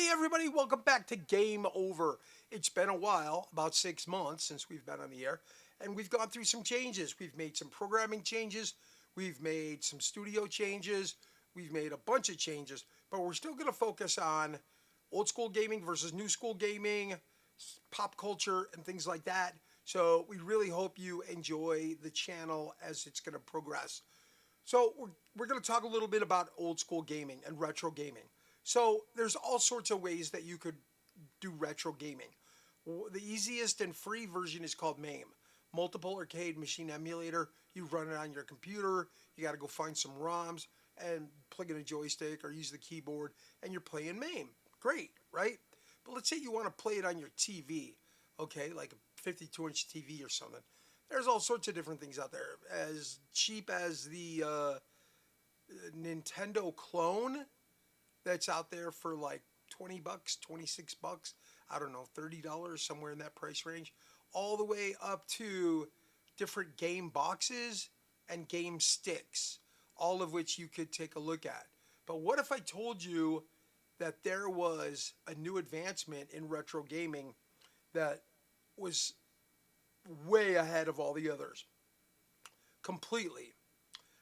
Hey everybody, welcome back to Game Over. It's been a while, about 6 months since we've been on the air, and we've gone through some changes. We've made some programming changes, we've made some studio changes, we've made a bunch of changes, but we're still going to focus on old school gaming versus new school gaming, pop culture, and things like that. So we really hope you enjoy the channel as it's going to progress. So we're going to talk a little bit about old school gaming and retro gaming. So there's all sorts of ways that you could do retro gaming. The easiest and free version is called MAME, Multiple Arcade Machine Emulator. You run it on your computer. You got to go find some ROMs and plug in a joystick or use the keyboard, and you're playing MAME. Great, right? But let's say you want to play it on your TV, okay, like a 52-inch TV or something. There's all sorts of different things out there. As cheap as the Nintendo clone that's out there for like 20 bucks, 26 bucks, I don't know, $30, somewhere in that price range, all the way up to different game boxes and game sticks, all of which you could take a look at. But what if I told you that there was a new advancement in retro gaming that was way ahead of all the others? Completely.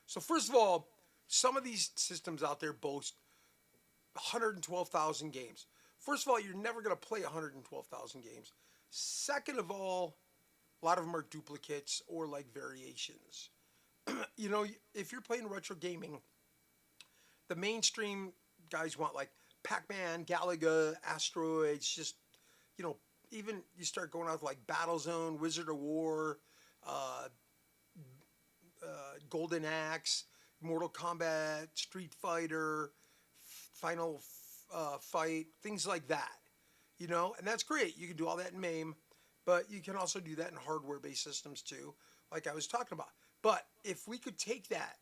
So first of all, some of these systems out there boast 112,000 games. First of all, you're never going to play 112,000 games. Second of all, a lot of them are duplicates or like variations. You know, if you're playing retro gaming, the mainstream guys want like Pac-Man, Galaga, Asteroids, just, you know, even you start going out with like Battlezone, Wizard of War, uh, Golden Axe, Mortal Kombat, Street Fighter, Final Fight, things like that. You know, and that's great. You can do all that in MAME, but you can also do that in hardware-based systems too, like I was talking about. But if we could take that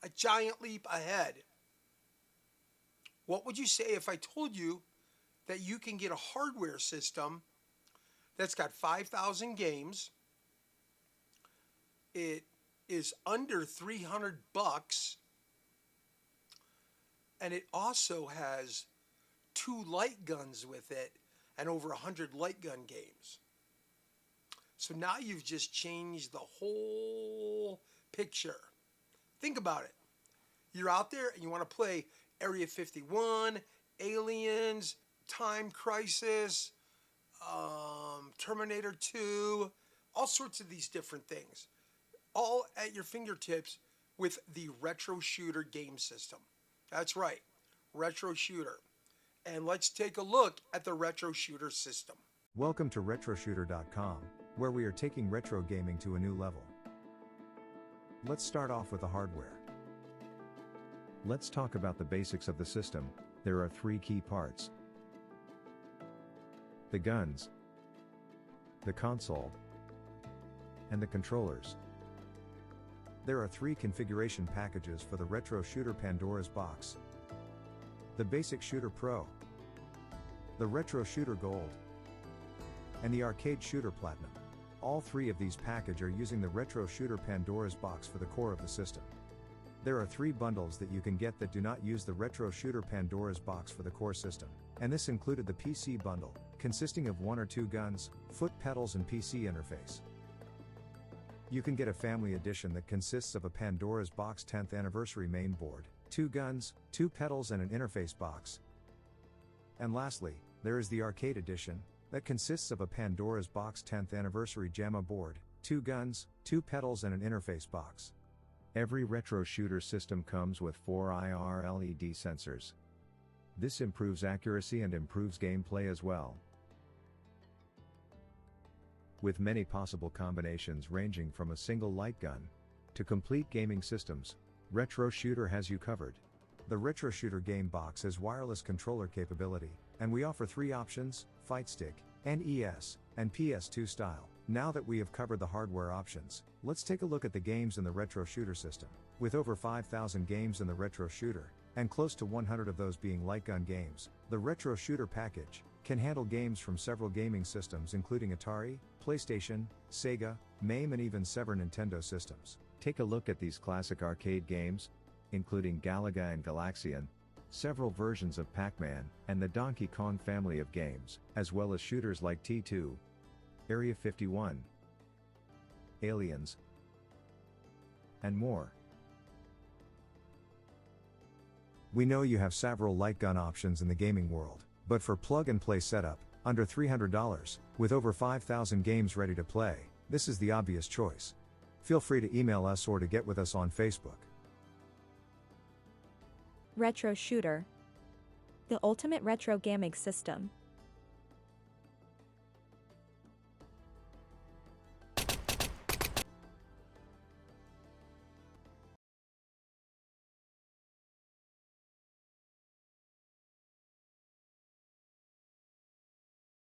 a giant leap ahead, what would you say if I told you that you can get a hardware system that's got 5,000 games? It is under 300 bucks, and it also has 2 light guns with it and over 100 light gun games. So now you've just changed the whole picture. Think about it. You're out there and you want to play Area 51, Aliens, Time Crisis, Terminator 2, all sorts of these different things, all at your fingertips with the Retro Shooter game system. That's right, Retro Shooter. And let's take a look at the Retro Shooter system. Welcome to RetroShooter.com, where we are taking retro gaming to a new level. Let's start off with the hardware. Let's talk about the basics of the system. There are 3 key parts: the guns, the console, and the controllers. There are 3 configuration packages for the Retro Shooter Pandora's Box: the Basic Shooter Pro, the Retro Shooter Gold, and the Arcade Shooter Platinum. All 3 of these packages are using the Retro Shooter Pandora's Box for the core of the system. There are 3 bundles that you can get that do not use the Retro Shooter Pandora's Box for the core system, and this included the PC bundle, consisting of 1 or 2 guns, foot pedals and PC interface. You can get a family edition that consists of a Pandora's Box 10th anniversary main board, 2 guns, 2 pedals and an interface box. And lastly, there is the Arcade edition, that consists of a Pandora's Box 10th anniversary JAMA board, 2 guns, 2 pedals and an interface box. Every retro shooter system comes with 4 IR LED sensors. This improves accuracy and improves gameplay as well. With many possible combinations ranging from a single light gun to complete gaming systems, Retro Shooter has you covered. The Retro Shooter game box has wireless controller capability, and we offer 3 options: Fight Stick, NES, and PS2 style. Now that we have covered the hardware options, let's take a look at the games in the Retro Shooter system. With over 5,000 games in the Retro Shooter, and close to 100 of those being light gun games, the Retro Shooter package can handle games from several gaming systems including Atari, PlayStation, Sega, MAME and even several Nintendo systems. Take a look at these classic arcade games, including Galaga and Galaxian, several versions of Pac-Man, and the Donkey Kong family of games, as well as shooters like T2, Area 51, Aliens, and more. We know you have several light gun options in the gaming world, but for plug-and-play setup, under $300, with over 5,000 games ready to play, this is the obvious choice. Feel free to email us or to get with us on Facebook. Retro Shooter. The ultimate retro gaming system.